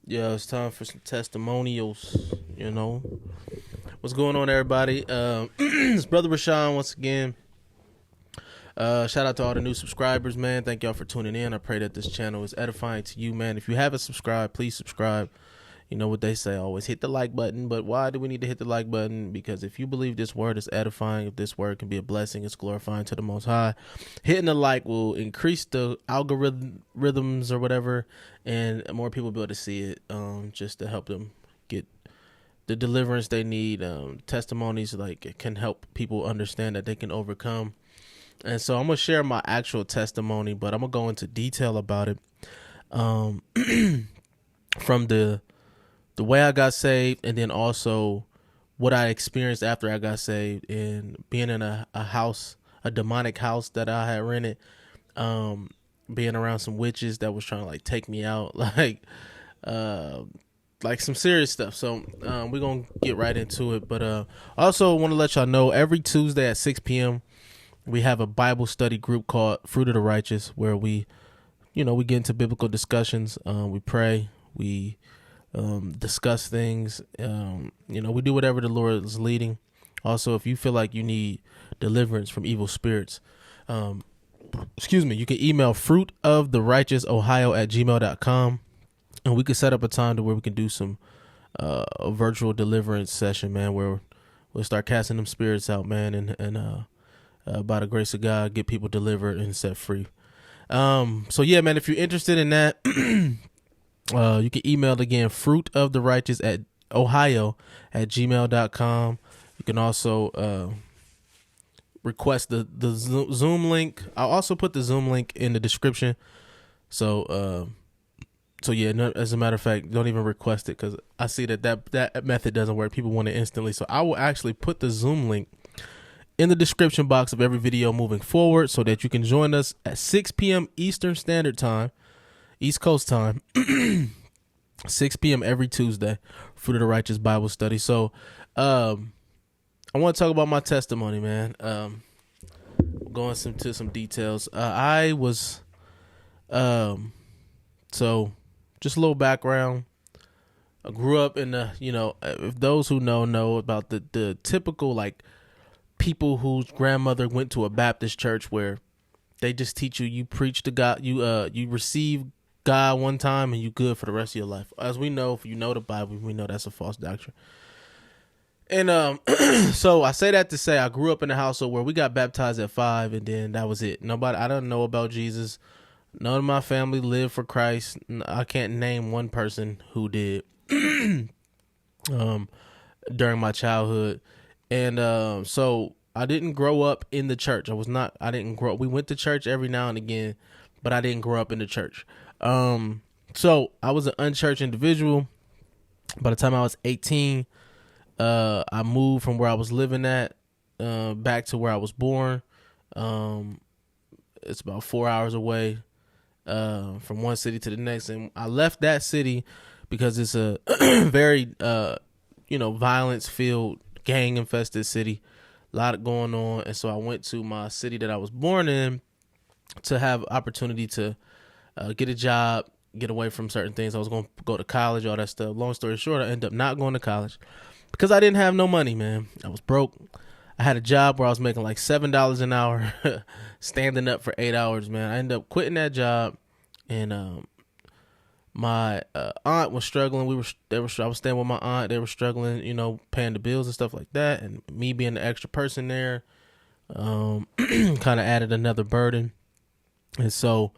Yeah, it's time for some testimonials. What's going on, everybody? It's Brother Rashawn once again. Shout out to all the new subscribers, man. Thank y'all for tuning in. I pray that this channel is edifying to you, man. If you haven't subscribed, please subscribe. You know what they say, always hit the like button. But why do we need to hit the like button? Because if you believe this word is edifying, if this word can be a blessing, it's glorifying to the Most High, hitting the like will increase the algorithms or whatever, and more people will be able to see it, just to help them get the deliverance they need. Testimonies like it can help people understand that they can overcome. And so I'm going to share my actual testimony, but I'm going to go into detail about it. From the way I got saved, and then also what I experienced after I got saved, and being in a house, a demonic house that I had rented, being around some witches that was trying to like take me out, like some serious stuff. So we're going to get right into it. But I also want to let y'all know every Tuesday at 6 p.m., we have a Bible study group called Fruit of the Righteous, where we get into biblical discussions. We pray, we discuss things. We do whatever the Lord is leading. Also, if you feel like you need deliverance from evil spirits, you can email fruitoftherighteousohio@gmail.com, and we can set up a time to where we can do some a virtual deliverance session, man, where we'll start casting them spirits out, man, and by the grace of God, get people delivered and set free. So yeah, man, if you're interested in that, you can email it again, fruitoftherighteousohio@gmail.com. You can also request the Zoom link. I'll also put the Zoom link in the description. So yeah, no, as a matter of fact, don't even request it, because I see that method doesn't work. People want it instantly. So I will actually put the Zoom link in the description box of every video moving forward, so that you can join us at 6 p.m. Eastern Standard Time, East Coast time, 6 p.m. every Tuesday, Fruit of the Righteous Bible Study. So I want to talk about my testimony, man. Going into some details. I was, so just a little background. I grew up in the, if those who know about the typical, like, people whose grandmother went to a Baptist church where they just teach you preach to God, you receive God one time and you good for the rest of your life. As we know, if you know the Bible, we know that's a false doctrine. And so I say that to say I grew up in a household where we got baptized at 5, and then that was it. I don't know about Jesus. None of my family lived for Christ. I can't name one person who did during my childhood. And so I didn't grow up in the church. We went to church every now and again, but I didn't grow up in the church. So I was an unchurched individual. By the time I was 18, I moved from where I was living at back to where I was born. It's about 4 hours away from one city to the next. And I left that city because it's a very, violence-filled, gang-infested city. A lot going on. And so I went to my city that I was born in to have opportunity to get a job, get away from certain things. I was going to go to college, all that stuff. Long story short, I ended up not going to college because I didn't have no money, man. I was broke. I had a job where I was making like $7 an hour, standing up for 8 hours, man. I ended up quitting that job, and my aunt was struggling. I was staying with my aunt. They were struggling, paying the bills and stuff like that. And me being the extra person there, kind of added another burden. And so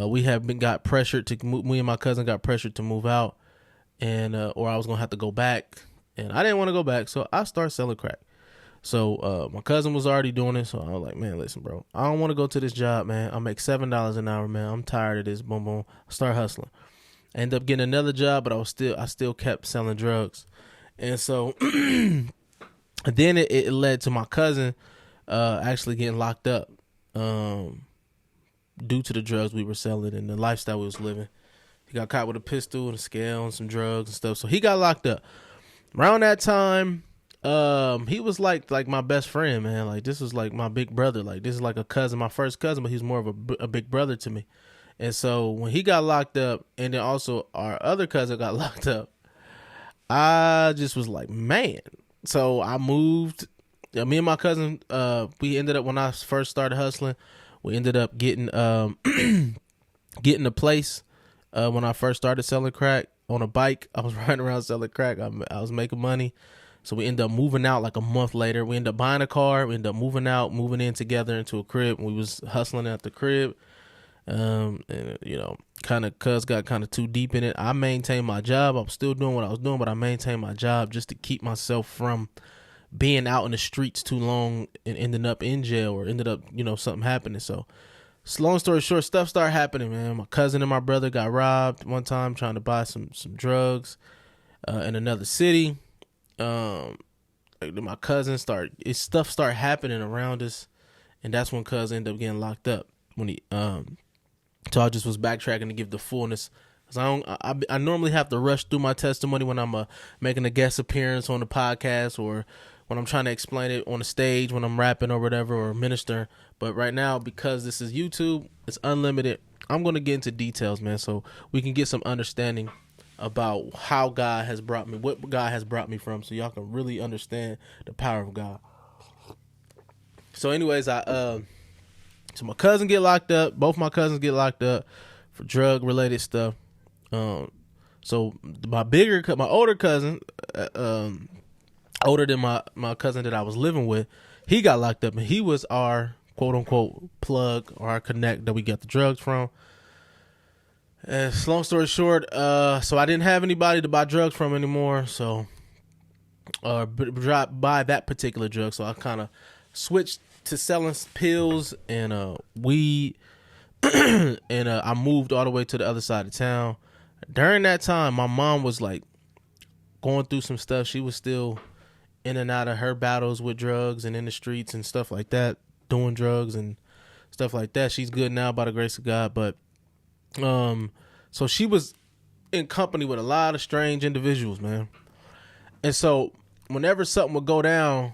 we got pressured to move. Me and my cousin got pressured to move out, and or I was gonna have to go back, and I didn't want to go back, so I started selling crack. So my cousin was already doing it, so I was like, man, listen, bro, I don't want to go to this job, man. I make $7 an hour, man. I'm tired of this. Boom, boom. I start hustling. I ended up getting another job, but I still kept selling drugs. And so then it led to my cousin actually getting locked up due to the drugs we were selling and the lifestyle we was living. He got caught with a pistol and a scale and some drugs and stuff, so he got locked up. Around that time, he was like my best friend, man. Like, this was like my big brother. Like, this is like a cousin, my first cousin, but he's more of a big brother to me. And so when he got locked up, and then also our other cousin got locked up, I just was like, man. So I moved. Me and my cousin, we ended up, when I first started hustling, we ended up getting getting a place when I first started selling crack on a bike. I was riding around selling crack. I was making money. So we ended up moving out like a month later. We ended up buying a car. We ended up moving out, moving in together into a crib. We was hustling at the crib. And kind of, cuz got kind of too deep in it. I maintained my job. I was still doing what I was doing, but I maintained my job just to keep myself from being out in the streets too long and ending up in jail, or ended up, something happening. So long story short, stuff started happening, man. My cousin and my brother got robbed one time trying to buy some drugs in another city. My cousin stuff started happening around us, and that's when cuz ended up getting locked up. When he so I just was backtracking to give the fullness, because I normally have to rush through my testimony when I'm making a guest appearance on the podcast, or when I'm trying to explain it on the stage when I'm rapping or whatever, or minister. But right now, because this is YouTube, it's unlimited. I'm going to get into details, man, so we can get some understanding about how God has brought me, what God has brought me from, so y'all can really understand the power of God. So anyways, so my cousin get locked up. Both my cousins get locked up for drug related stuff. So my older cousin, older than my cousin that I was living with, he got locked up, and he was our quote unquote plug, or our connect that we got the drugs from. And long story short, so I didn't have anybody to buy drugs from anymore. So, buy that particular drug. So I kind of switched to selling pills and weed, and I moved all the way to the other side of town. During that time, my mom was like going through some stuff. She was still in and out of her battles with drugs and in the streets and stuff like that, doing drugs and stuff like that. She's good now by the grace of God, but so she was in company with a lot of strange individuals, man. And so whenever something would go down,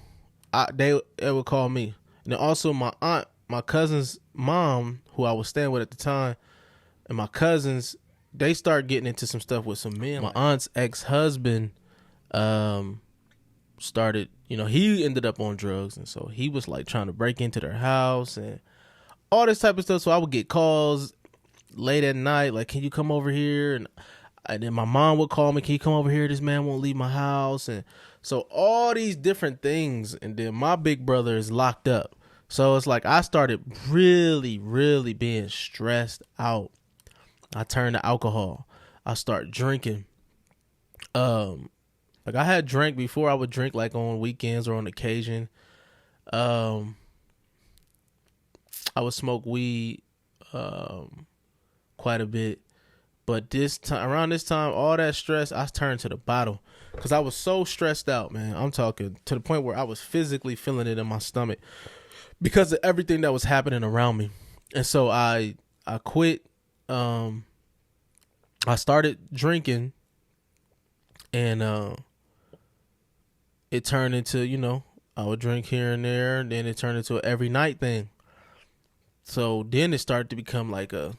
they would call me. And then also my aunt, my cousin's mom, who I was staying with at the time, and my cousins, they started getting into some stuff with some men. My aunt's ex-husband started, he ended up on drugs, and so he was like trying to break into their house and all this type of stuff. So I would get calls late at night, like, can you come over here? And then my mom would call me, can you come over here? This man won't leave my house. And so all these different things. And then my big brother is locked up. So it's like I started really, really being stressed out. I turned to alcohol. I started drinking. Like I had drank before. I would drink like on weekends or on occasion. I would smoke weed quite a bit. But around this time, all that stress, I turned to the bottle because I was so stressed out, man. I'm talking to the point where I was physically feeling it in my stomach because of everything that was happening around me. And so I quit. I started drinking, and it turned into, I would drink here and there, and then it turned into an every night thing. So then it started to become like a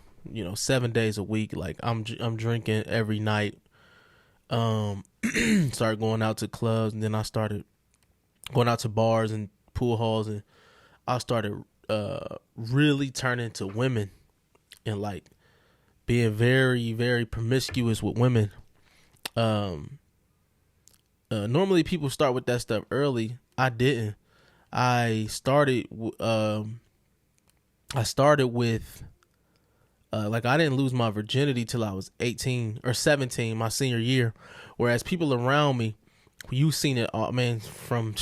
7 days a week. Like I'm drinking every night. Started going out to clubs, and then I started going out to bars and pool halls, and I started really turning to women and like being very, very promiscuous with women. Normally people start with that stuff early. I didn't. I started with like I didn't lose my virginity till I was 18 or 17, my senior year. Whereas people around me, you seen it all, man, from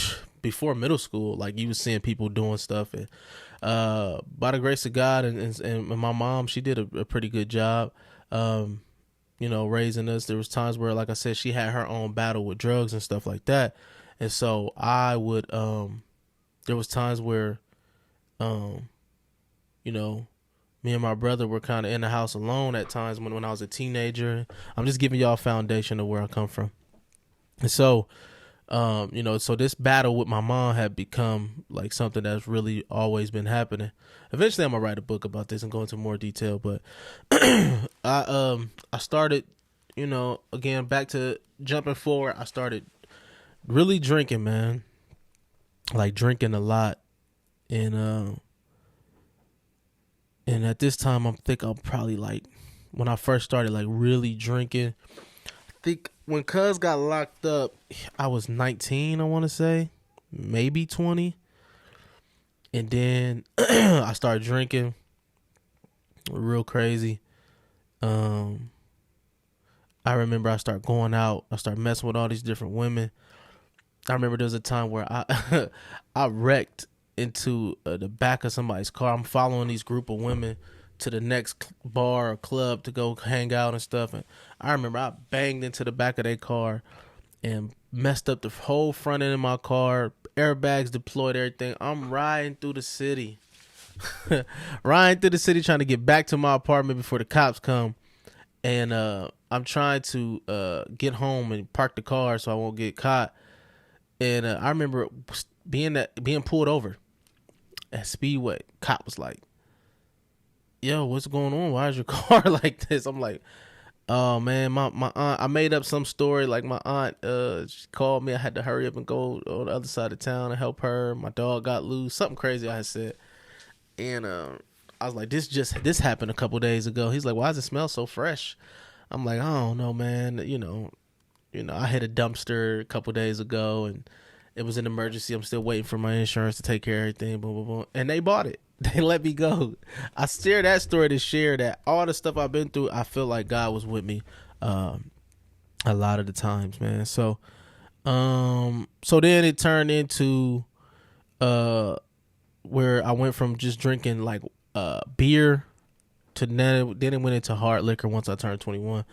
before middle school. Like you was seeing people doing stuff, and by the grace of God and my mom, she did a pretty good job, raising us. There was times where, like I said, she had her own battle with drugs and stuff like that, and so I would there was times where me and my brother were kind of in the house alone at times when I was a teenager. I'm just giving y'all a foundation of where I come from. And so So this battle with my mom had become like something that's really always been happening. Eventually I'm gonna write a book about this and go into more detail, but I started, again, back to jumping forward, I started really drinking, man. Like drinking a lot. And at this time I'm probably like, when I first started like really drinking, I think when Cuz got locked up, I was 19, I want to say, maybe 20. And then I started drinking real crazy. I remember I started going out. I started messing with all these different women. I remember there was a time where I I wrecked into the back of somebody's car. I'm following these group of women to the next bar or club to go hang out and stuff. And I remember I banged into the back of their car and messed up the whole front end of my car. Airbags deployed, everything. I'm riding through the city. Riding through the city trying to get back to my apartment before the cops come. And I'm trying to get home and park the car so I won't get caught. And I remember being pulled over at Speedway. Cop was like, "Yo, what's going on? Why is your car like this?" I'm like, "Oh man, my aunt." I made up some story like my aunt. She called me. I had to hurry up and go on the other side of town and help her. My dog got loose. Something crazy I had said. And I was like, this happened a couple days ago. He's like, "Why does it smell so fresh?" I'm like, "I don't know, man. I hit a dumpster a couple days ago, and it was an emergency. I'm still waiting for my insurance to take care of everything." Blah, blah, blah. And they bought it. They let me go. I share that story to share that all the stuff I've been through, I feel like God was with me a lot of the times, man. So then it turned into where I went from just drinking like beer to then it went into hard liquor. Once I turned 21,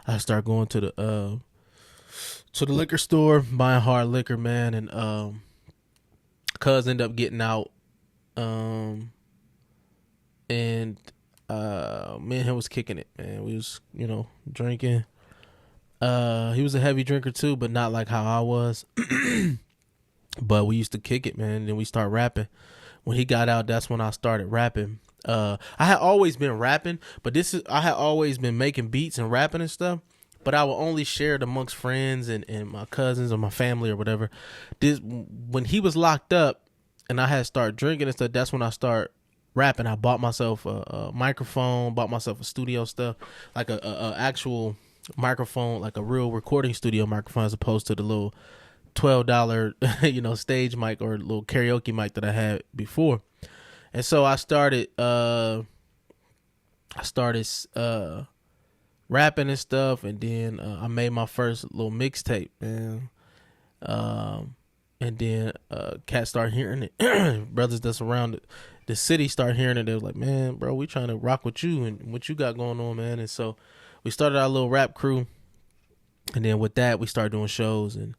I started going to the liquor store, buying hard liquor, man. And cuz ended up getting out, and me and him was kicking it, man. We was drinking. He was a heavy drinker too, but not like how I was. But we used to kick it, man. And then we started rapping. When he got out, that's when I started rapping. I had always been rapping, but I had always been making beats and rapping and stuff. But I would only share it amongst friends and my cousins or my family or whatever. When he was locked up and I had started drinking and stuff, that's when I started rapping. I bought myself a microphone, bought myself a studio stuff, like a actual microphone, like a real recording studio microphone, as opposed to the little $12 stage mic or little karaoke mic that I had before. And so I started rapping and stuff, and then I made my first little mixtape, man. And then cats start hearing it. Brothers that's around the city start hearing it. They was like, "Man, bro, we trying to rock with you and what you got going on, man." And so we started our little rap crew, and then with that we started doing shows, and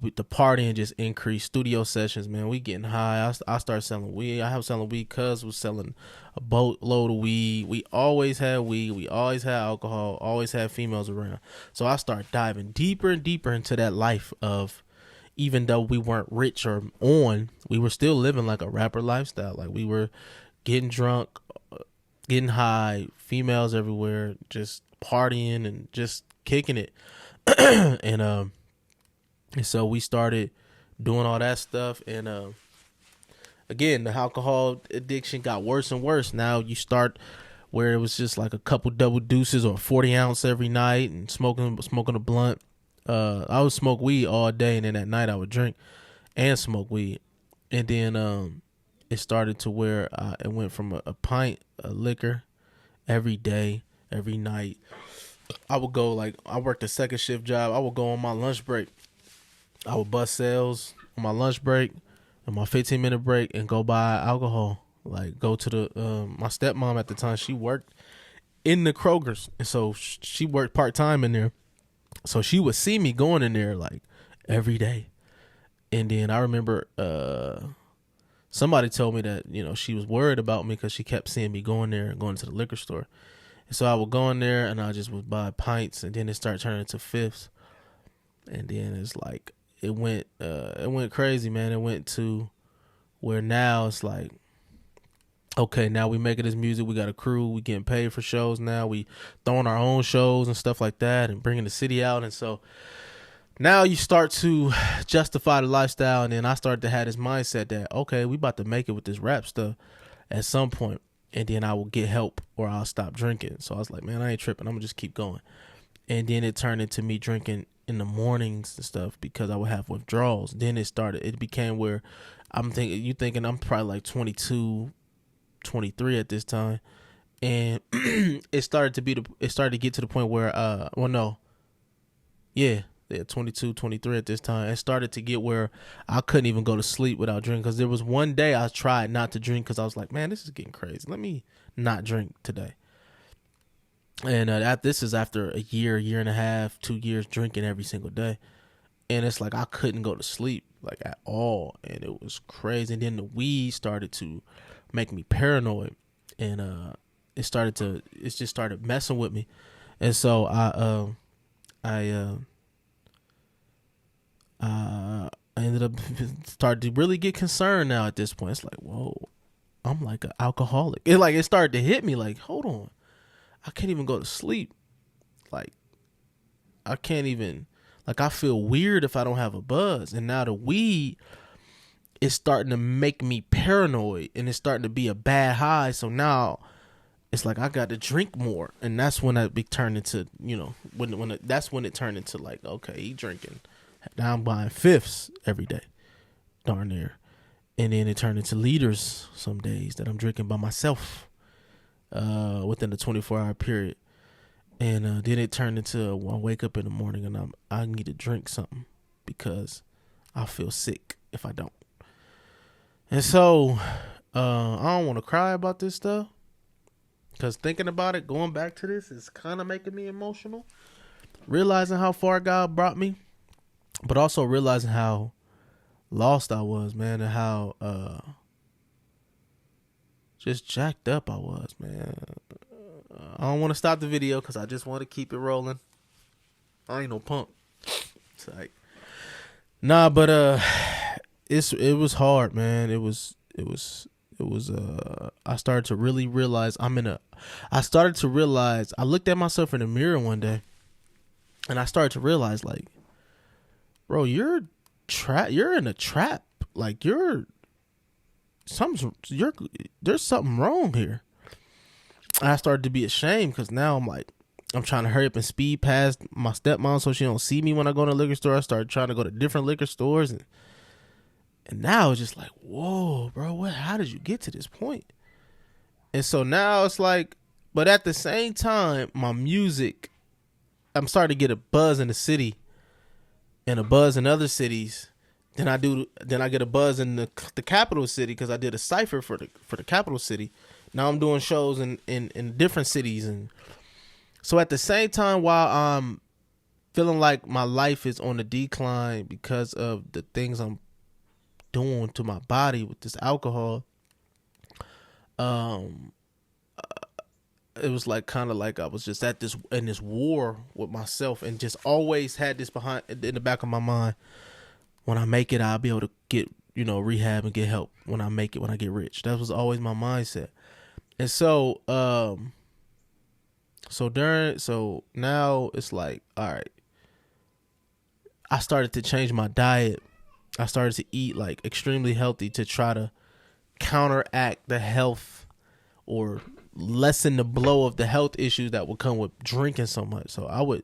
with the partying just increased. Studio sessions, man, we getting high. I started selling weed. I was selling weed. Cuz was selling a boatload of weed. We always had weed. We always had alcohol. Always had females around. So I started diving deeper and deeper into that life of, even though we weren't rich or we were still living like a rapper lifestyle. Like we were getting drunk, getting high, females everywhere, just partying and just kicking it. And so we started doing all that stuff. And again, the alcohol addiction got worse and worse. Now you start where it was just like a couple double deuces or 40 ounce every night and smoking a blunt. I would smoke weed all day, and then at night I would drink and smoke weed. And then it started to where it went from a pint of liquor every day, every night. I would go, like, I worked a second shift job. I would go on my lunch break. I would bust sales on my lunch break and my 15-minute break and go buy alcohol. Like, go to my stepmom at the time, she worked in the Kroger's. And so she worked part-time in there. So she would see me going in there like every day. And then I remember somebody told me that, she was worried about me because she kept seeing me going there and going to the liquor store. And so I would go in there and I just would buy pints, and then it started turning into fifths. And then it's like, it went crazy, man. It went to where now it's like, okay, now we making this music. We got a crew. We getting paid for shows now. We throwing our own shows and stuff like that, and bringing the city out. And so now you start to justify the lifestyle. And then I started to have this mindset that, okay, we about to make it with this rap stuff at some point, and then I will get help or I'll stop drinking. So I was like, man, I ain't tripping. I'm gonna just keep going. And then it turned into me drinking in the mornings and stuff because I would have withdrawals. Then it became where you thinking I'm probably like 22, 23 at this time. And it started to get to the point where, 22, 23 at this time. It started to get where I couldn't even go to sleep without drinking, because there was one day I tried not to drink because I was like, man, this is getting crazy. Let me not drink today. And this is after a year and a half, 2 years drinking every single day. And it's like I couldn't go to sleep like at all. And it was crazy. And then the weed started to make me paranoid. And it just started messing with me. And so I ended up started to really get concerned now at this point. It's like, whoa, I'm like an alcoholic. It started to hit me like, hold on. I can't even go to sleep. Like, I can't even, like, I feel weird if I don't have a buzz. And now the weed is starting to make me paranoid, and it's starting to be a bad high. So now it's like I got to drink more. And that's when it turned into, that's when it turned into like, okay, he drinking. Now I'm buying fifths every day, darn near. And then it turned into liters some days that I'm drinking by myself within the 24-hour period. And then it turned into I wake up in the morning and I need to drink something because I feel sick if I don't. And so I don't want to cry about this stuff, because thinking about it, going back to this, is kind of making me emotional. Realizing how far God brought me, but also realizing how lost I was, man, and how just jacked up I was, man. I don't want to stop the video because I just want to keep it rolling. I ain't no punk. It's like, nah, but it was hard, man. It was I started to really realize I looked at myself in the mirror one day, and I started to realize, like, bro, you're in a trap. Like, there's something wrong here. I started to be ashamed because now I'm trying to hurry up and speed past my stepmom so she don't see me when I go to the liquor store. I started trying to go to different liquor stores, and now it's just like, whoa, bro, how did you get to this point? And so now it's like, but at the same time, my music, I'm starting to get a buzz in the city and a buzz in other cities. Then I get a buzz in the capital city because I did a cipher for the capital city. Now I'm doing shows in different cities. And so at the same time, while I'm feeling like my life is on the decline because of the things I'm doing to my body with this alcohol, it was like kind of like I was just in this war with myself, and just always had this in the back of my mind. When I make it, I'll be able to get, rehab and get help when I make it, when I get rich. That was always my mindset. And so, so now it's like, all right, I started to change my diet. I started to eat like extremely healthy to try to counteract the health or lessen the blow of the health issues that would come with drinking so much. So I would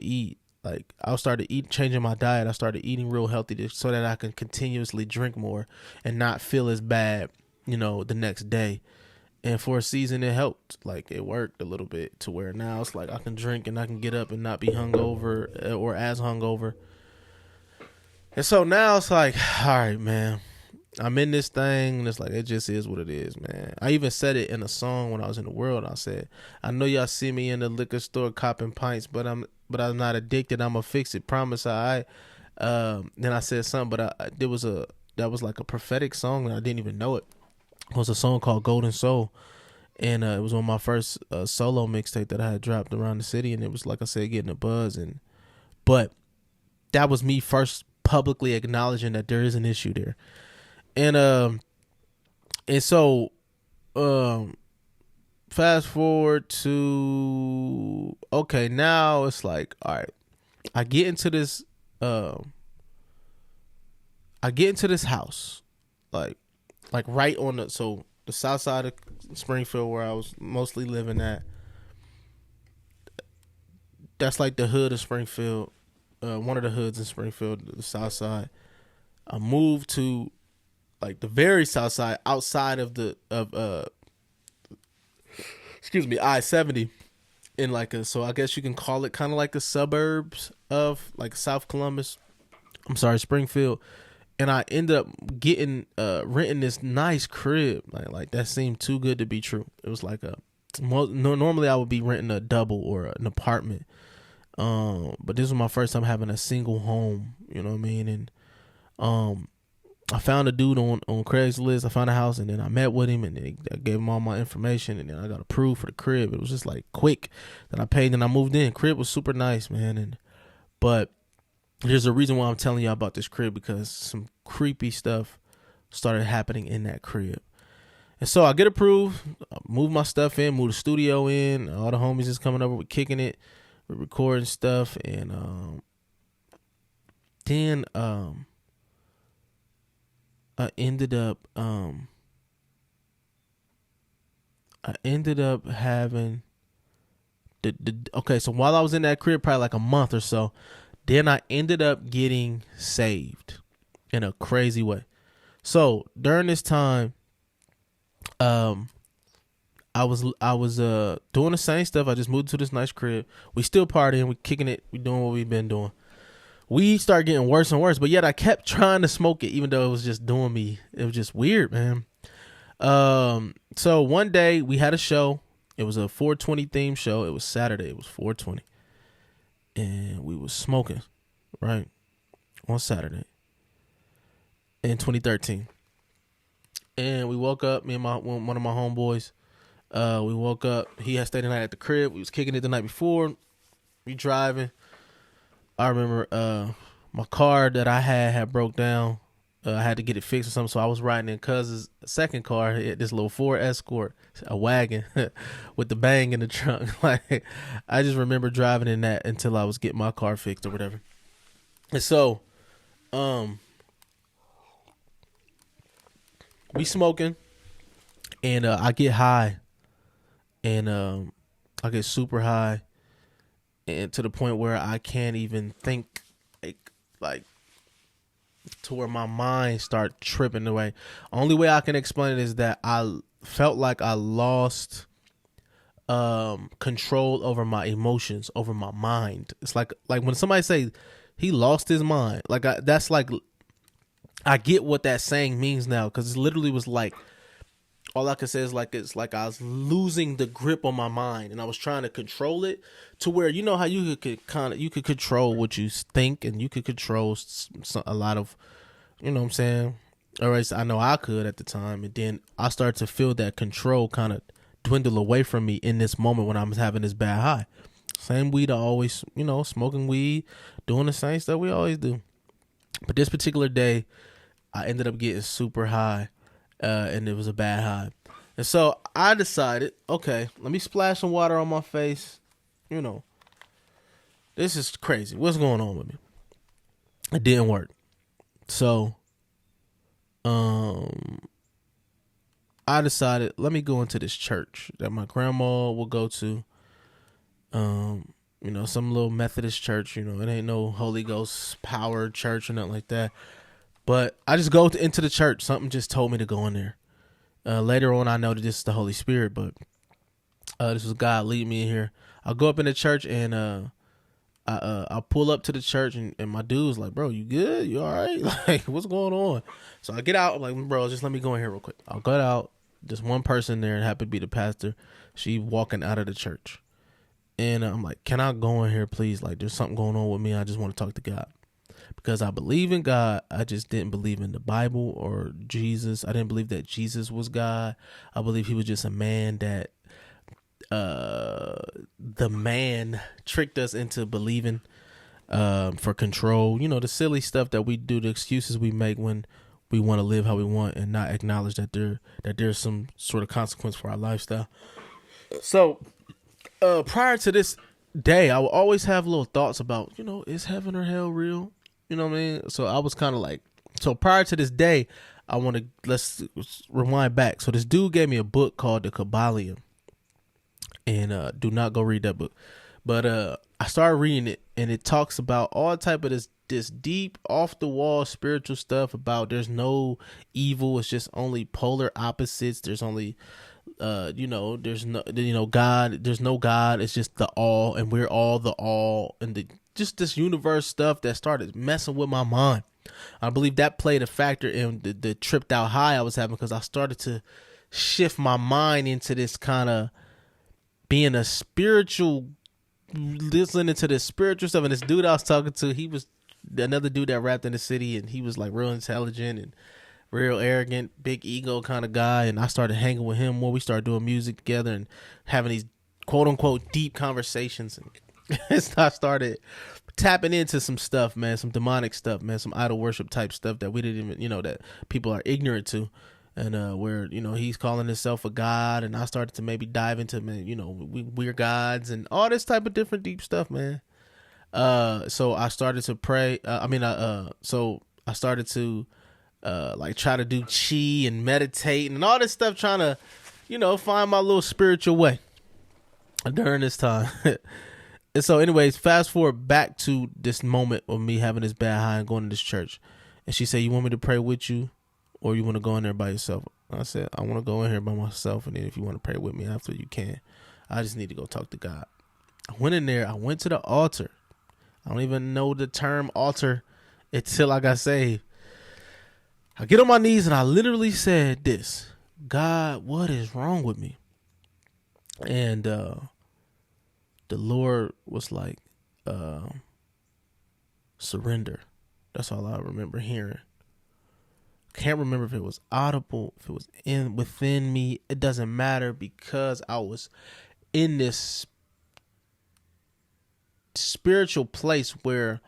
eat, like, I started changing my diet. I started eating real healthy so that I can continuously drink more and not feel as bad, the next day. And for a season, it helped. Like, it worked a little bit to where now it's like I can drink and I can get up and not be hungover or as hungover. And so now it's like, all right, man, I'm in this thing, and it's like, it just is what it is, man. I even said it in a song when I was in the world. I said, I know y'all see me in the liquor store copping pints, but I'm not addicted. I'm gonna fix it. Promise. Then I said something, but that was like a prophetic song, and I didn't even know it. It was a song called Golden Soul, and it was on my first solo mixtape that I had dropped around the city, and it was, like I said, getting a buzz. But that was me first publicly acknowledging that there is an issue there. And so fast forward to, okay, now it's like, all right, I get into this house, like right on the south side of Springfield, where I was mostly living at. That's like the hood of Springfield, one of the hoods in Springfield, the south side. I moved to like the very south side, outside of I-70, in like so I guess you can call it kind of like the suburbs of like South Columbus. I'm sorry, Springfield. And I ended up getting renting this nice crib. Like that seemed too good to be true. It was like normally I would be renting a double or an apartment. But this was my first time having a single home, you know what I mean? And I found a dude on Craigslist. I found a house, and then I met with him, and then I gave him all my information, and then I got approved for the crib. It was just like quick. Then I paid, and I moved in. Crib was super nice, man. But there's a reason why I'm telling you about this crib, because some creepy stuff started happening in that crib. And so I get approved, I move my stuff in, move the studio in. All the homies is coming over, we're kicking it, we're recording stuff, and then I ended up having okay, so while I was in that crib, probably like a month or so, then I ended up getting saved in a crazy way. So during this time, I was doing the same stuff. I just moved to this nice crib. We still partying, we kicking it, we doing what we've been doing. We started getting worse and worse, but yet I kept trying to smoke it, even though it was just doing me. It was just weird, man. So one day we had a show. It was a 420 theme show. It was Saturday. It was 420. And we was smoking, right, on Saturday in 2013. And we woke up, me and one of my homeboys, we woke up. He had stayed the night at the crib. We was kicking it the night before. We driving. I remember my car that I had broke down. I had to get it fixed or something, so I was riding in Cuz's second car, this little Ford Escort, a wagon with the bang in the trunk. Like, I just remember driving in that until I was getting my car fixed or whatever. And so, we smoking, and I get high, and I get super high, and to the point where I can't even think, like to where my mind start tripping away. Only way I can explain it is that I felt like I lost control over my emotions, over my mind. It's like when somebody say he lost his mind, like that's like, I get what that saying means now, because it literally was like, all I can say is like, it's like I was losing the grip on my mind, and I was trying to control it to where, you know how you could control what you think, and you could control a lot of, you know what I'm saying? Or else I know I could at the time, and then I started to feel that control kind of dwindle away from me in this moment when I was having this bad high. Same weed I always, smoking weed, doing the same stuff we always do. But this particular day, I ended up getting super high. And it was a bad high. And so I decided, okay, let me splash some water on my face. This is crazy. What's going on with me? It didn't work. So I decided, let me go into this church that my grandma will go to. Some little Methodist church, it ain't no Holy Ghost power church or nothing like that. But I just go into the church. Something just told me to go in there. Later on, I know that this is the Holy Spirit, but this was God leading me in here. I'll go up in the church, and I'll pull up to the church, and my dude's like, bro, you good? You all right? Like, what's going on? So I get out. I'm like, bro, just let me go in here real quick. I'll get out. Just one person there, and happened to be the pastor. She walking out of the church. And I'm like, can I go in here, please? Like, there's something going on with me. I just want to talk to God. Because I believe in God, I just didn't believe in the Bible or Jesus. I didn't believe that Jesus was God. I believe he was just a man that the man tricked us into believing. for control. You know, the silly stuff that we do, the excuses we make when we want to live how we want and not acknowledge that there's some sort of consequence for our lifestyle. So prior to this day, I would always have little thoughts about, you know, is heaven or hell real? You know what I mean? So I was kind of like, so prior to this day, let's rewind back. So this dude gave me a book called The Kabbalion, and do not go read that book. But I started reading it, and it talks about all type of this deep, off the wall spiritual stuff about there's no evil. It's just only polar opposites. There's only there's no God. There's no God. It's just the all, and we're all the all, and just this universe stuff that started messing with my mind. I believe that played a factor in the tripped out high I was having, because I started to shift my mind into this kind of being a spiritual, listening to this spiritual stuff. And this dude I was talking to, he was another dude that rapped in the city, and he was like real intelligent and real arrogant, big ego kind of guy. And I started hanging with him more. We started doing music together and having these quote unquote deep conversations. And I started tapping into some stuff, man, some demonic stuff, man, some idol worship type stuff that we didn't even, that people are ignorant to. And where, he's calling himself a god, and I started to maybe dive into, man, we're gods and all this type of different deep stuff, man. So I started to pray. So I started to like try to do chi and meditate and all this stuff, trying to, find my little spiritual way during this time. And so anyways, fast forward back to this moment of me having this bad high and going to this church. And she said, you want me to pray with you, or you want to go in there by yourself? I said, I want to go in here by myself, and then if you want to pray with me after, you can. I just need to go talk to God. I went in there. I went to the altar. I don't even know the term altar until I got saved. I get on my knees and I literally said this: God, what is wrong with me? And the Lord was like, surrender. That's all I remember hearing. Can't remember if it was audible, if it was within me. It doesn't matter, because I was in this spiritual place where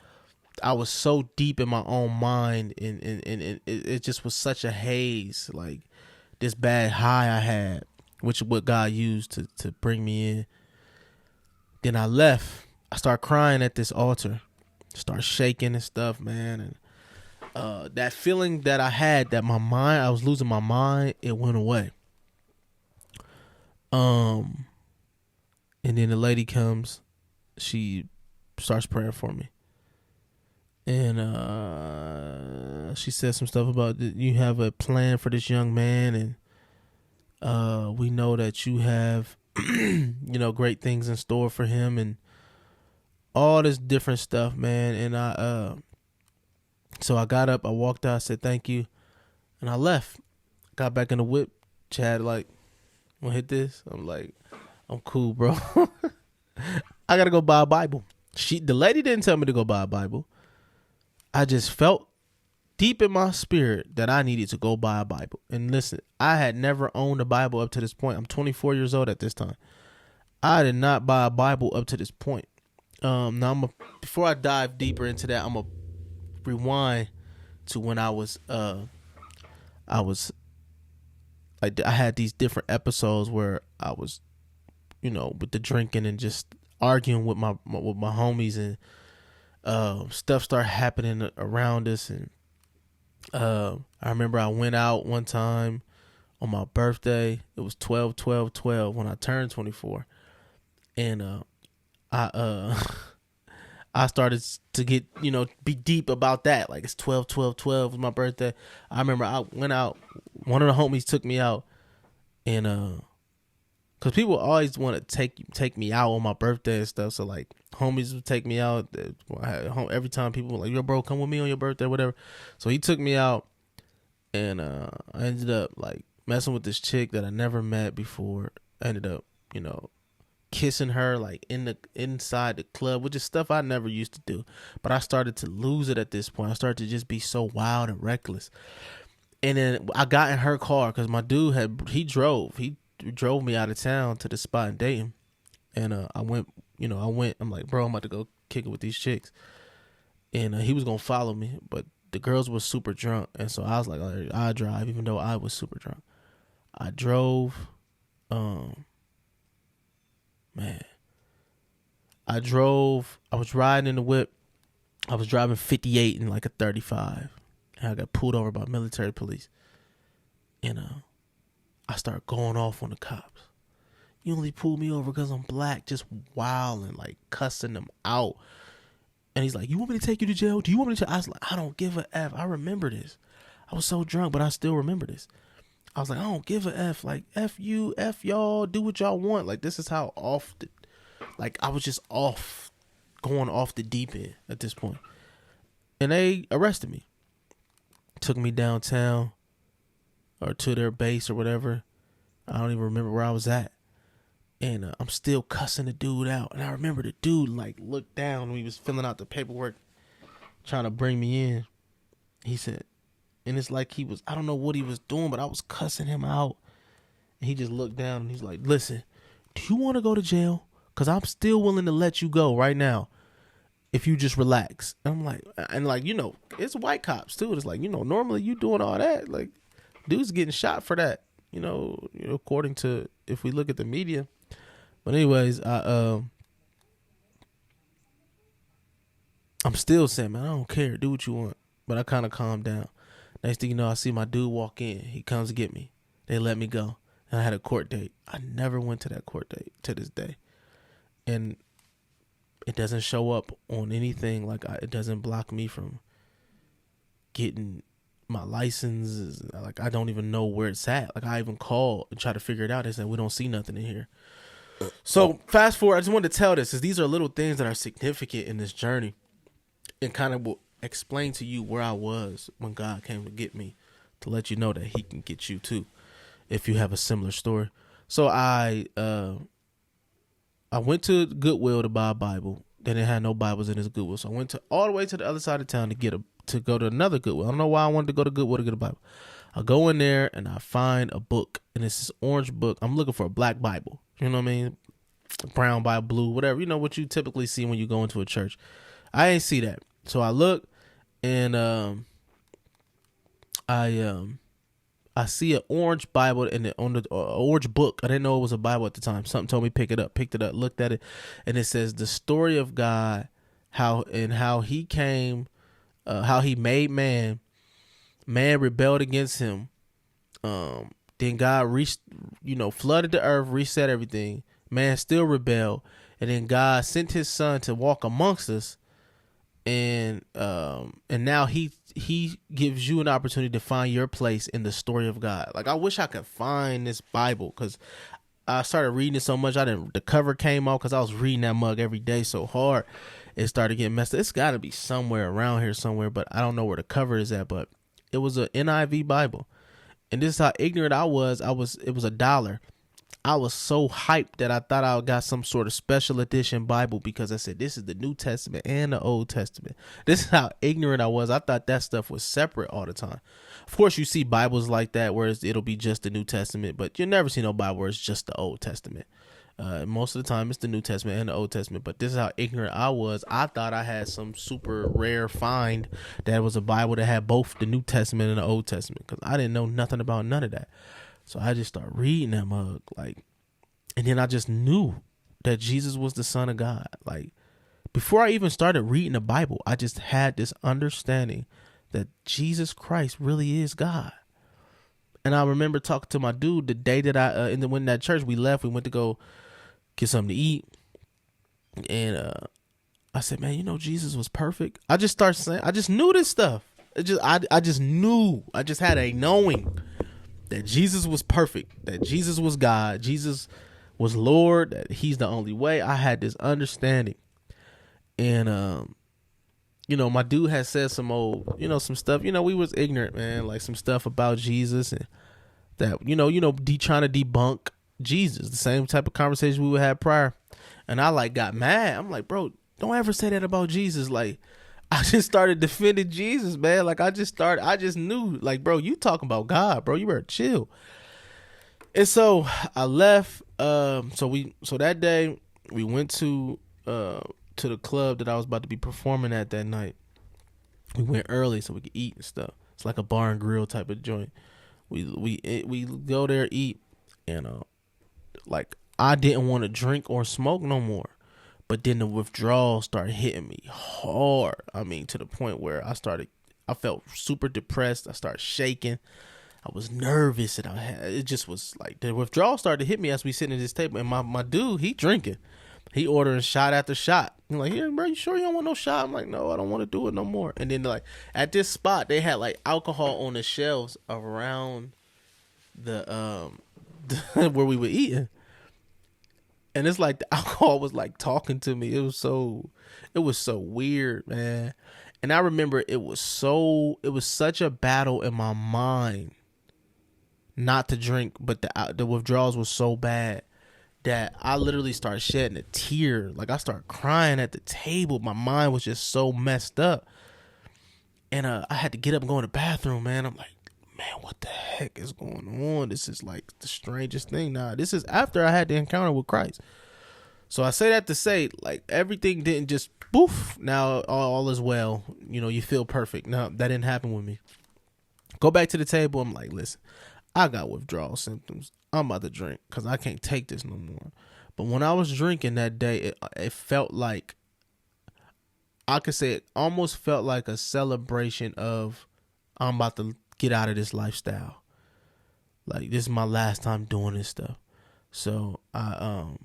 I was so deep in my own mind, and it just was such a haze, like this bad high I had, which is what God used to bring me in. Then I left. I started crying at this altar, start shaking and stuff, man. And that feeling that I had, that I was losing my mind, it went away. And then the lady comes, she starts praying for me. And she said some stuff about you have a plan for this young man, and we know that you have great things in store for him, and all this different stuff, man. And so I got up, I walked out, I said thank you, and I left. Got back in the whip. Chad like, wanna hit this? I'm like, I'm cool, bro. I gotta go buy a Bible. The lady didn't tell me to go buy a Bible. I just felt deep in my spirit that I needed to go buy a Bible. And listen, I had never owned a Bible up to this point. I'm 24 years old at this time. I did not buy a Bible up to this point. Now before I dive deeper into that, I'm gonna rewind to when I had these different episodes where I was, with the drinking and just arguing with my homies, and stuff started happening around us. And I remember I went out one time on my birthday. It was 12/12/12 when I turned 24, and I started to get, be deep about that. Like, it's 12/12/12 was my birthday. I remember I went out. One of the homies took me out, and because people always want to take me out on my birthday and stuff. So like, homies would take me out. Every time people were like, yo, bro, come with me on your birthday, whatever. So he took me out, and I ended up like messing with this chick that I never met before. I ended up, kissing her like inside the club, which is stuff I never used to do. But I started to lose it at this point. I started to just be so wild and reckless. And then I got in her car, because my dude he drove me out of town to the spot in Dayton. And I went, I'm like, bro, I'm about to go kick it with these chicks. and he was gonna follow me, but the girls were super drunk, and so I was like, all right, I'll drive, even though I was super drunk. I drove, man. I was riding in the whip. I was driving 58 in like a 35. And I got pulled over by military police. And I started going off on the cops. You only pulled me over because I'm black, just wilding, like cussing them out. And he's like, you want me to take you to jail? Do you want me to? I was like, I don't give a F. I remember this. I was so drunk, but I still remember this. I was like, I don't give a F. Like, F you, F y'all, do what y'all want. Like, this is how like, I was just going off the deep end at this point. And they arrested me. Took me downtown or to their base or whatever. I don't even remember where I was at. And I'm still cussing the dude out. And I remember the dude, like, looked down when he was filling out the paperwork, trying to bring me in. He said, and it's like I don't know what he was doing, but I was cussing him out. And he just looked down and he's like, listen, do you want to go to jail? Because I'm still willing to let you go right now if you just relax. And I'm like, and like, you know, it's white cops too. It's like, you know, normally you doing all that. Like, dude's getting shot for that, you know, according to, if we look at the media. But anyways, I'm still saying, man, I don't care. Do what you want. But I kind of calmed down. Next thing you know, I see my dude walk in. He comes to get me. They let me go. And I had a court date. I never went to that court date to this day. And it doesn't show up on anything. Like, it doesn't block me from getting my license. Like, I don't even know where it's at. Like, I even called and try to figure it out. They said, we don't see nothing in here. So fast forward, I just wanted to tell this, because these are little things that are significant in this journey and kind of will explain to you where I was when God came to get me, to let you know that he can get you too if you have a similar story. So I went to Goodwill to buy a Bible. Then it had no Bibles in this Goodwill. So I went all the way to the other side of town to go to another Goodwill. I don't know why I wanted to go to Goodwill to get a Bible. I go in there and I find a book, and it's this orange book. I'm looking for a black Bible. You know what I mean? Brown Bible, blue, whatever. You know what you typically see when you go into a church. I ain't see that. So I look, and I see an orange Bible on the orange book. I didn't know it was a Bible at the time. Something told me pick it up. Picked it up, looked at it, and it says the story of God, how he came, how he made man. Man rebelled against him. Then God flooded the earth, reset everything. Man still rebelled, and then God sent his son to walk amongst us, and now he gives you an opportunity to find your place in the story of God. Like, I wish I could find this Bible, because I started reading it so much. The cover came off because I was reading that mug every day so hard. It started getting messed up. It's got to be somewhere around here somewhere, but I don't know where the cover is at. But it was an NIV Bible. And this is how ignorant I was. It was $1. I was so hyped that I thought I got some sort of special edition Bible, because I said, this is the New Testament and the Old Testament. This is how ignorant I was. I thought that stuff was separate all the time. Of course, you see Bibles like that where it'll be just the New Testament, but you never see no Bible where it's just the Old Testament. Most of the time it's the New Testament and the Old Testament, but this is how ignorant I was. I thought I had some super rare find that was a Bible that had both the New Testament and the Old Testament, because I didn't know nothing about none of that. So I just started reading that mug, and then I just knew that Jesus was the Son of God. Like, before I even started reading the Bible, I just had this understanding that Jesus Christ really is God. And I remember talking to my dude the day that I when that church we left, we went to go get something to eat, and I said, man, Jesus was perfect. I just started saying, I just knew this stuff. I just knew. I just had a knowing that Jesus was perfect, that Jesus was God, Jesus was Lord, that he's the only way. I had this understanding. And my dude had said some old, some stuff, we was ignorant, man, like some stuff about Jesus, and that, trying to debunk Jesus, the same type of conversation we would have prior. And I got mad. I'm like, bro, don't ever say that about Jesus. Like, I just started defending Jesus, man. Like, I just knew, like, bro, you talking about God, bro, you better chill. And so I left. So that day we went to the club that I was about to be performing at that night. We went early so we could eat and stuff. It's like a bar and grill type of joint. We go there, eat, and like I didn't want to drink or smoke no more. But then the withdrawal started hitting me hard. I mean, to the point where I felt super depressed. I started shaking. I was nervous, and it just was like the withdrawal started to hit me as we sitting at this table. And my dude, he drinking. He ordering shot after shot. I'm like, here, bro, you sure you don't want no shot? I'm like, no, I don't want to do it no more. And then like at this spot, they had like alcohol on the shelves around the where we were eating. And it's like the alcohol was like talking to me. It was so weird, man. And I remember it was such a battle in my mind not to drink, but the withdrawals was so bad that I literally started shedding a tear. Like I started crying at the table. My mind was just so messed up. And I had to get up and go in the bathroom, man. I'm like, man, what the heck is going on? This is like the strangest thing. Nah, this is after I had the encounter with Christ. So I say that to say, like, everything didn't just poof. Now all is well. You know, you feel perfect. No, that didn't happen with me. Go back to the table. I'm like, listen, I got withdrawal symptoms. I'm about to drink because I can't take this no more. But when I was drinking that day, it felt like, I could say it almost felt like a celebration of I'm about to get out of this lifestyle. Like, this is my last time doing this stuff. So I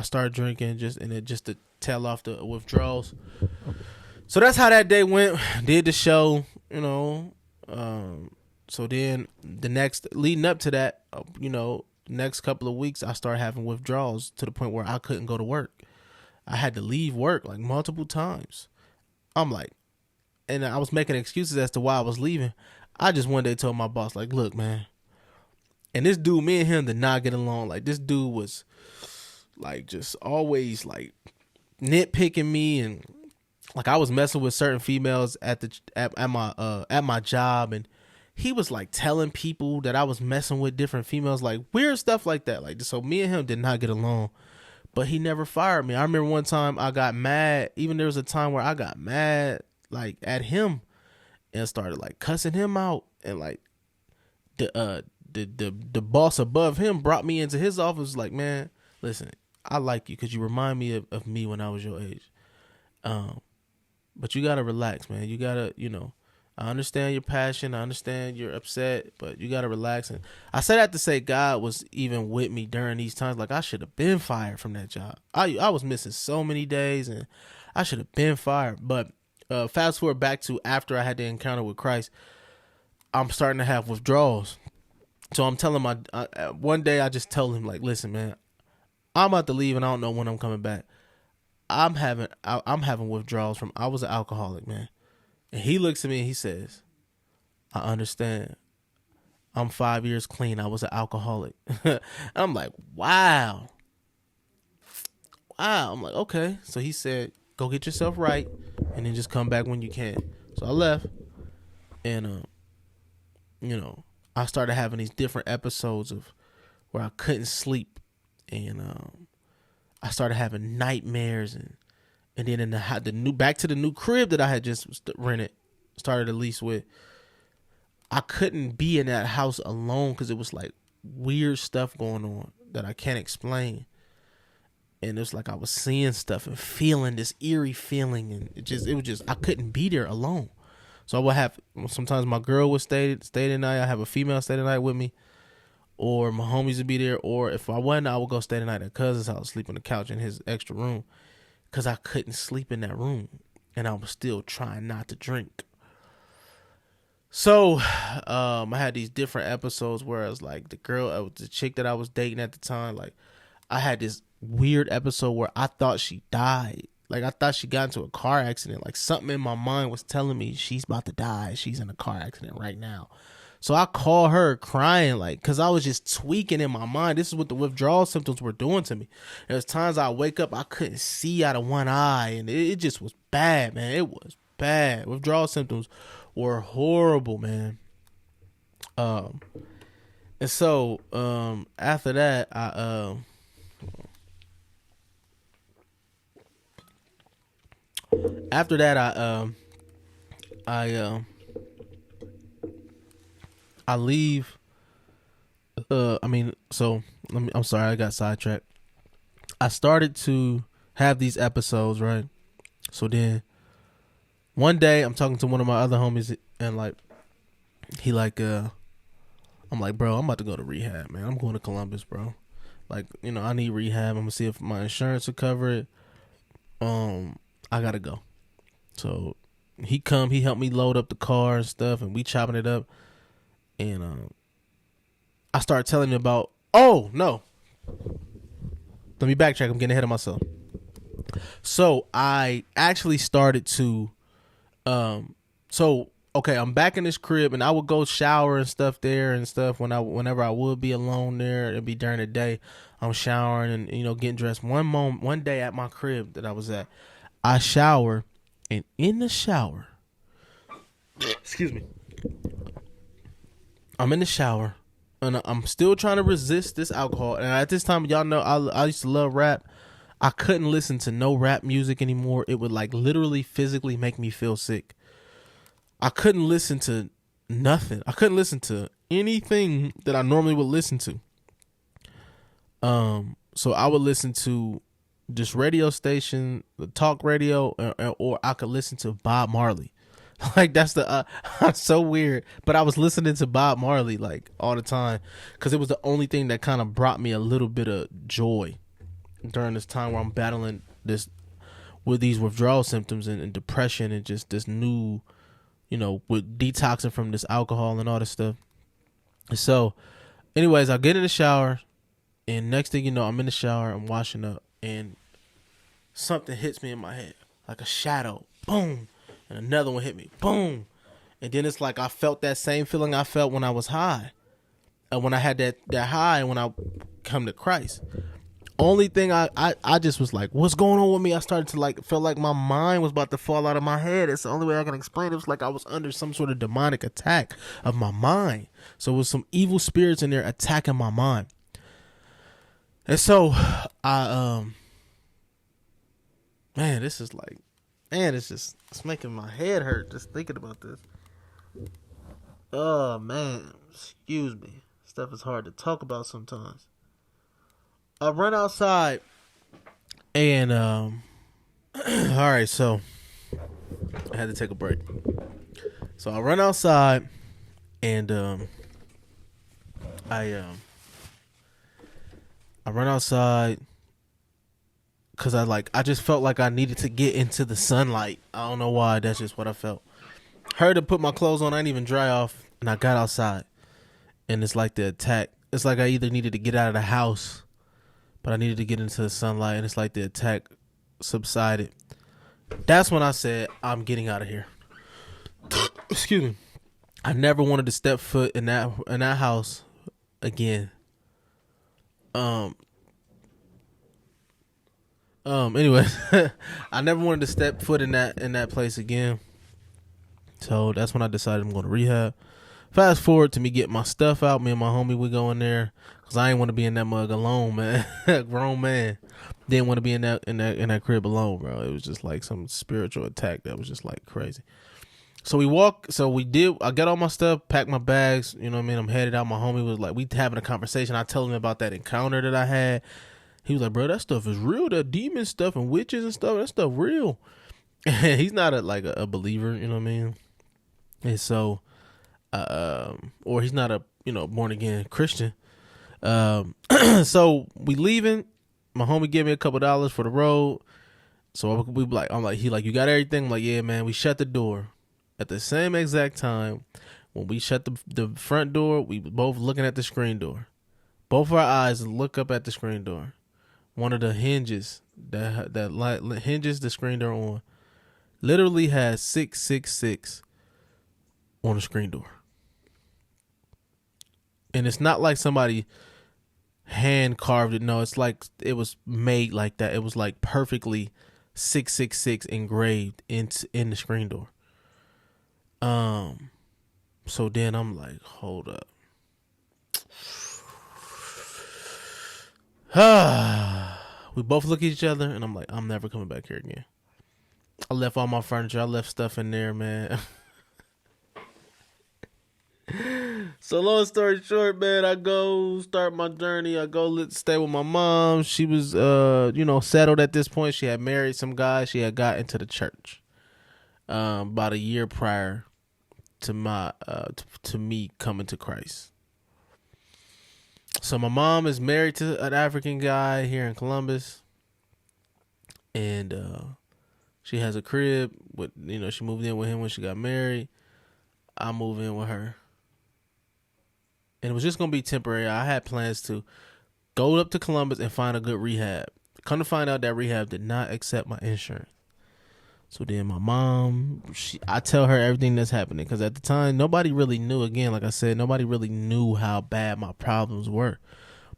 started drinking just to tell off the withdrawals. So that's how that day went. Did the show, you know. So then the next leading up to that, next couple of weeks, I started having withdrawals to the point where I couldn't go to work. I had to leave work like multiple times. I'm like, and I was making excuses as to why I was leaving. I just one day told my boss, like, look, man. And this dude, me and him did not get along. Like, this dude was like just always like nitpicking me, and like I was messing with certain females at my job, and he was like telling people that I was messing with different females, like weird stuff like that. Like, so me and him did not get along. But he never fired me. I remember one time I got mad. Even there was a time where I got mad like at him and started like cussing him out, and like the boss above him brought me into his office like, man, listen, I like you because you remind me of me when I was your age. But you gotta relax, man. You gotta, I understand your passion. I understand you're upset, but you gotta relax. And I say that to say God was even with me during these times. Like, I should have been fired from that job. I was missing so many days, and I should have been fired. But fast forward back to after I had the encounter with Christ, I'm starting to have withdrawals. So I'm telling one day I just told him, like, listen, man, I'm about to leave and I don't know when I'm coming back. I'm having withdrawals from, I was an alcoholic, man. And he looks at me and he says, I understand. I'm 5 years clean. I was an alcoholic. I'm like, wow. I'm like, okay. So he said, go get yourself right and then just come back when you can. So I left, and, I started having these different episodes of where I couldn't sleep, and I started having nightmares, and then in back to the new crib that I had just rented, started a lease with, I couldn't be in that house alone because it was like weird stuff going on that I can't explain. And it was like I was seeing stuff and feeling this eerie feeling, and it was just I couldn't be there alone. So I would have, sometimes my girl would stay the night. I have a female stay the night with me, or my homies would be there, or if I wasn't, I would go stay the night at cousin's house, sleep on the couch in his extra room, because I couldn't sleep in that room, and I was still trying not to drink. So I had these different episodes where I was like, the chick that I was dating at the time, like I had this weird episode where I thought she died. Like, I thought she got into a car accident. Like, something in my mind was telling me she's about to die. She's in a car accident right now. So I call her crying, like, because I was just tweaking in my mind. This is what the withdrawal symptoms were doing to me. There's times I wake up, I couldn't see out of one eye, and it just was bad, man. It was bad. Withdrawal symptoms were horrible, man. And so after that, After that, I leave. So I'm sorry, I got sidetracked. I started to have these episodes, right? So then one day I'm talking to one of my other homies, and like he like I'm like, bro, I'm about to go to rehab, man. I'm going to Columbus, bro. Like, I need rehab. I'm gonna see if my insurance will cover it. I gotta go. So he helped me load up the car and stuff, and we chopping it up. And I started telling him about. Oh no, let me backtrack. I'm getting ahead of myself. So I actually started to, okay, I'm back in this crib, and I would go shower and stuff there and stuff whenever I would be alone there. It'd be during the day. I'm showering and getting dressed. One day at my crib that I was at, I shower, and in the shower, excuse me, I'm in the shower, and I'm still trying to resist this alcohol. And at this time, y'all know I used to love rap. I couldn't listen to no rap music anymore. It would like literally physically make me feel sick. I couldn't listen to nothing. I couldn't listen to anything that I normally would listen to. So I would listen to this radio station, the talk radio, or I could listen to Bob Marley. Like that's so weird. But I was listening to Bob Marley like all the time because it was the only thing that kind of brought me a little bit of joy during this time where I'm battling this with these withdrawal symptoms and depression and just this new, with detoxing from this alcohol and all this stuff. So anyways, I get in the shower, and next thing you know, I'm in the shower, I'm washing up, and something hits me in my head, like a shadow, boom, and another one hit me, boom, and then it's like I felt that same feeling I felt when I was high, when I had that high when I come to Christ. Only thing I just was like, what's going on with me? I started to felt like my mind was about to fall out of my head. It's the only way I can explain it. It was like I was under some sort of demonic attack of my mind. So it was some evil spirits in there attacking my mind. And so it's making my head hurt just thinking about this. Oh man, excuse me. Stuff is hard to talk about sometimes. I run outside and all right, so I had to take a break. So I run outside and I run outside because I just felt like I needed to get into the sunlight. I don't know why. That's just what I felt. Heard to put my clothes on. I didn't even dry off, and I got outside, and it's like the attack. It's like I either needed to get out of the house, but I needed to get into the sunlight, and it's like the attack subsided. That's when I said, I'm getting out of here. Excuse me. I never wanted to step foot in that house again. Anyways, I never wanted to step foot in that place again. So that's when I decided I'm going to rehab. Fast forward to me getting my stuff out. Me and my homie, we go in there because I ain't want to be in that mug alone, man. Grown man didn't want to be in that crib alone, bro. It was just like some spiritual attack that was just like crazy. So I got all my stuff, packed my bags. You know what I mean? I'm headed out. My homie was like, we having a conversation. I told him about that encounter that I had. He was like, bro, that stuff is real. That demon stuff and witches and stuff, that stuff real. He's not a believer, you know what I mean? And so, or he's not a, born again Christian. So we leaving. My homie gave me a couple $2 for the road. So I'm like, he like, you got everything? I'm like, yeah, man. We shut the door at the same exact time. When we shut the front door, we both looking at the screen door. Both our eyes look up at the screen door. One of the hinges that hinges the screen door on literally has 666 on the screen door. And it's not like somebody hand carved it. No, it's like it was made like that. It was like perfectly 666 engraved in the screen door. So then I'm like, hold up. We both look at each other, and I'm like, I'm never coming back here again. I left all my furniture. I left stuff in there, man. So long story short, man, I go start my journey. I go stay with my mom. She was, settled at this point. She had married some guy. She had got into the church about a year prior to my to me coming to Christ. So my mom is married to an African guy here in Columbus, and she has a crib with, she moved in with him when she got married. I moved in with her. And it was just going to be temporary. I had plans to go up to Columbus and find a good rehab. Come to find out that rehab did not accept my insurance. So then my mom, I tell her everything that's happening. Because at the time, nobody really knew. Again, like I said, nobody really knew how bad my problems were.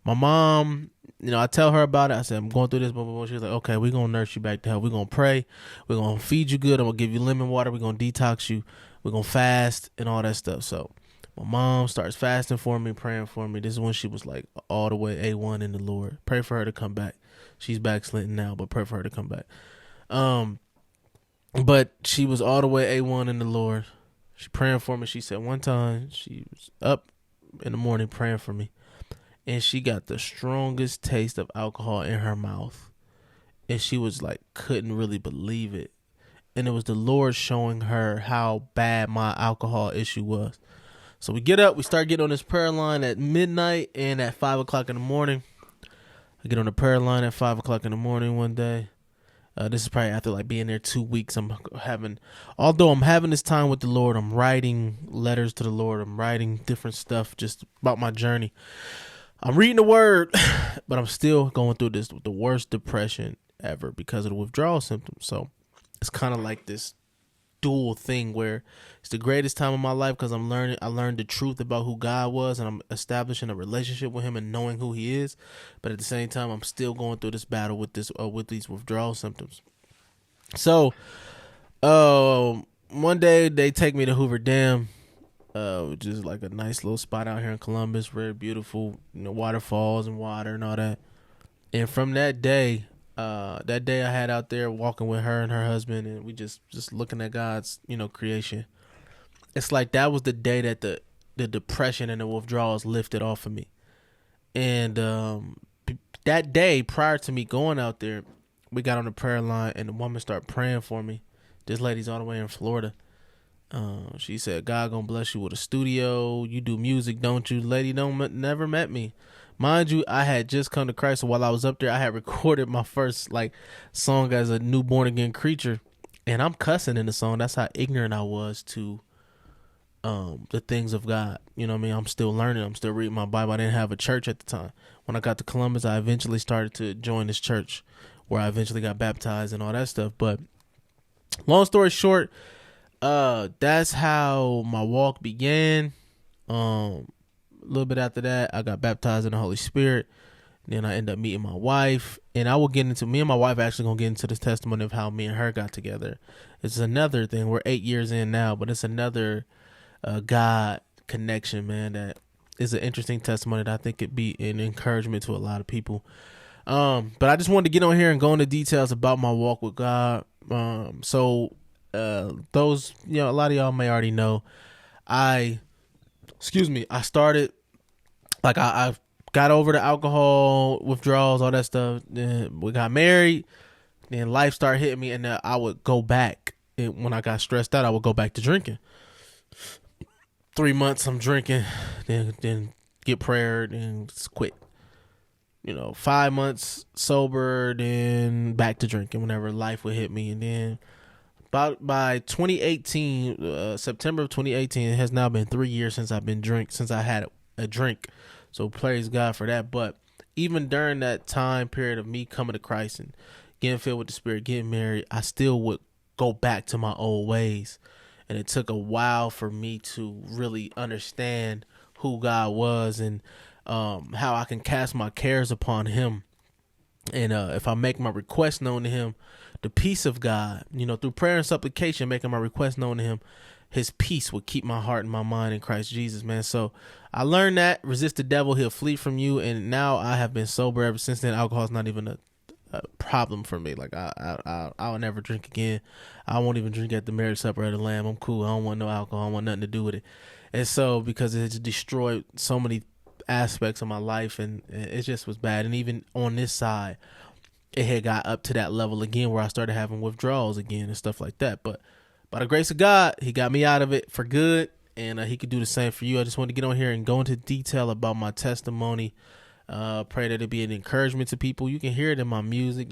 My mom, I tell her about it. I said, I'm going through this. Blah, blah, blah. She's like, okay, we're going to nurse you back to health. We're going to pray. We're going to feed you good. I'm going to give you lemon water. We're going to detox you. We're going to fast and all that stuff. So my mom starts fasting for me, praying for me. This is when she was like all the way A1 in the Lord. Pray for her to come back. She's backsliding now, but pray for her to come back. But she was all the way A1 in the Lord. She praying for me. She said one time she was up in the morning praying for me, and she got the strongest taste of alcohol in her mouth. And she was like, couldn't really believe it. And it was the Lord showing her how bad my alcohol issue was. So we get up, we start getting on this prayer line at midnight and at 5 o'clock in the morning. I get on the prayer line at 5 o'clock in the morning one day. This is probably after like being there 2 weeks. Although I'm having this time with the Lord, I'm writing letters to the Lord. I'm writing different stuff just about my journey. I'm reading the word, but I'm still going through the worst depression ever because of the withdrawal symptoms. So it's kind of like this dual thing where it's the greatest time of my life because I learned the truth about who God was, and I'm establishing a relationship with him and knowing who he is. But at the same time, I'm still going through this battle with these withdrawal symptoms. So one day they take me to Hoover Dam, which is like a nice little spot out here in Columbus, very beautiful, waterfalls and water and all that. And from that day I had out there walking with her and her husband, and we just looking at God's, creation. It's like that was the day that the depression and the withdrawals lifted off of me. And that day, prior to me going out there, we got on the prayer line, and the woman started praying for me. This lady's all the way in Florida. She said, God gonna bless you with a studio. You do music, don't you? Lady never met me. Mind you, I had just come to Christ, so while I was up there, I had recorded my first song as a new born again creature, and I'm cussing in the song. That's how ignorant I was to the things of God. You know what I mean? I'm still learning. I'm still reading my Bible. I didn't have a church at the time. When I got to Columbus, I eventually started to join this church, where I eventually got baptized and all that stuff. But long story short, that's how my walk began. A little bit after that, I got baptized in the Holy Spirit. Then I ended up meeting my wife, and me and my wife actually gonna get into this testimony of how me and her got together. It's another thing. We're 8 years in now, but it's another God connection, man. That is an interesting testimony that I think could be an encouragement to a lot of people. But I just wanted to get on here and go into details about my walk with God. So those, a lot of y'all may already know, I started, I got over the alcohol withdrawals, all that stuff. Then we got married. Then life started hitting me, and then I would go back. And when I got stressed out, I would go back to drinking. 3 months I'm drinking, then get prayer, then just quit. 5 months sober, then back to drinking whenever life would hit me. And then by 2018, September of 2018, it has now been 3 years since I had a drink. So praise God for that. But even during that time period of me coming to Christ and getting filled with the Spirit, getting married, I still would go back to my old ways. And it took a while for me to really understand who God was and how I can cast my cares upon him. And if I make my request known to him, the peace of God, through prayer and supplication, making my request known to him, his peace will keep my heart and my mind in Christ Jesus, man. So I learned that resist the devil, he'll flee from you. And now I have been sober ever since then. Alcohol is not even a problem for me. Like I'll never drink again. I won't even drink at the marriage supper of the Lamb. I'm cool. I don't want no alcohol. I don't want nothing to do with it. And so because it's destroyed so many aspects of my life, and it just was bad. And even on this side, it had got up to that level again where I started having withdrawals again and stuff like that. But by the grace of God, he got me out of it for good, and he could do the same for you. I just wanted to get on here and go into detail about my testimony. Pray that it be an encouragement to people. You can hear it in my music,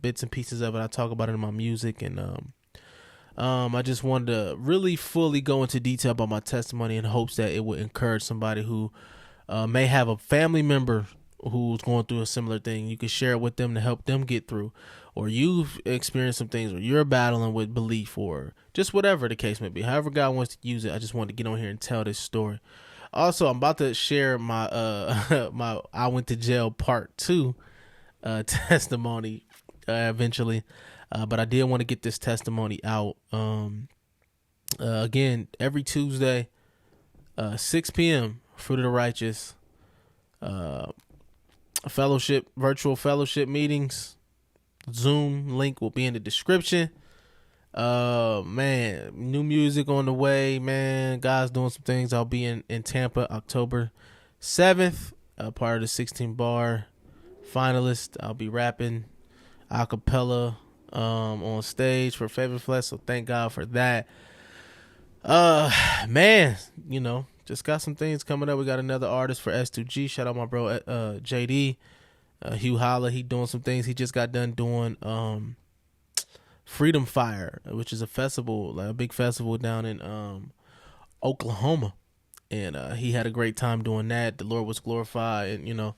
bits and pieces of it. I talk about it in my music, and I just wanted to really fully go into detail about my testimony in hopes that it would encourage somebody who may have a family member who's going through a similar thing. You can share it with them to help them get through, or you've experienced some things, or you're battling with belief, or just whatever the case may be. However God wants to use it, I just wanted to get on here and tell this story. Also, I'm about to share my my I went to jail part 2 testimony eventually, but I did want to get this testimony out. Again, every Tuesday, 6 p.m. Fruit of the Righteous, virtual fellowship meetings. Zoom link will be in the description. Man, new music on the way, man. God's doing some things. I'll be in Tampa October 7th, part of the 16 bar finalist. I'll be rapping a cappella on stage for Favorite Flex, so thank God for that. Man, just got some things coming up. We got another artist for S2G. Shout out my bro JD, Hugh Holla. He doing some things. He just got done doing Freedom Fire, which is a festival, like a big festival down in Oklahoma, and he had a great time doing that. The Lord was glorified, and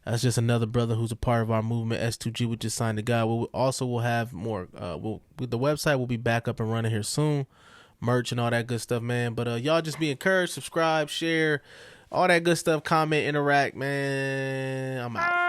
that's just another brother who's a part of our movement. S2G, we just signed to God. We also will have more. The website will be back up and running here soon, merch and all that good stuff, man. But y'all just be encouraged, subscribe, share, all that good stuff, comment, interact, man. I'm out.